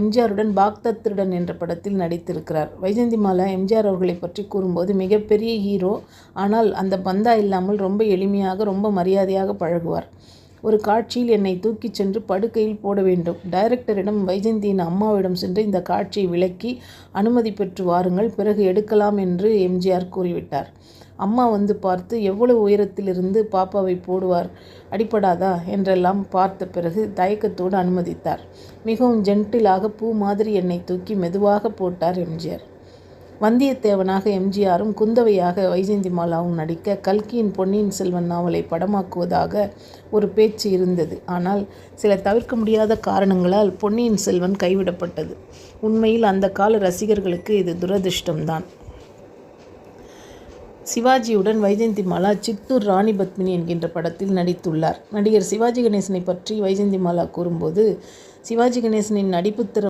எம்ஜிஆருடன் Baghdad திருடன் என்ற படத்தில் நடித்திருக்கிறார். வைஜெயந்திமாலா எம்ஜிஆர் அவர்களை பற்றி கூறும்போது, மிகப்பெரிய ஹீரோ. ஆனால் அந்த பந்தா இல்லாமல் ரொம்ப எளிமையாக, ரொம்ப மரியாதையாக பழகுவார். ஒரு காட்சியில் என்னை தூக்கிச் சென்று படுக்கையில் போட வேண்டும். டைரக்டரிடம், வைஜெயந்தியின் அம்மாவிடம் சென்று இந்த காட்சியை விளக்கி அனுமதி பெற்று வாருங்கள், பிறகு எடுக்கலாம் என்று எம்ஜிஆர் கூறிவிட்டார். அம்மா வந்து பார்த்து, எவ்வளவு உயரத்திலிருந்து பாப்பாவை போடுவார், அடிபடாதா என்றெல்லாம் பார்த்த பிறகு தயக்கத்தோடு அனுமதித்தார். மிகவும் ஜென்டிலாக பூ மாதிரி என்னை தூக்கி மெதுவாக போட்டார் எம்ஜிஆர். வந்தியத்தேவனாக எம்ஜிஆரும், குந்தவையாக வைஜெயந்திமாலாவும் நடிக்க கல்கியின் பொன்னியின் செல்வன் நாவலை படமாக்குவதாக ஒரு பேச்சு இருந்தது. ஆனால் சில தவிர்க்க முடியாத காரணங்களால் பொன்னியின் செல்வன் கைவிடப்பட்டது. உண்மையில் அந்த கால ரசிகர்களுக்கு இது துரதிர்ஷ்டம்தான். சிவாஜியுடன் வைஜெயந்திமாலா சித்தூர் ராணி பத்மினி என்கின்ற படத்தில் நடித்துள்ளார். நடிகர் சிவாஜி கணேசனை பற்றி வைஜெயந்திமாலா கூறும்போது, சிவாஜி கணேசனின் நடிப்பு திறமை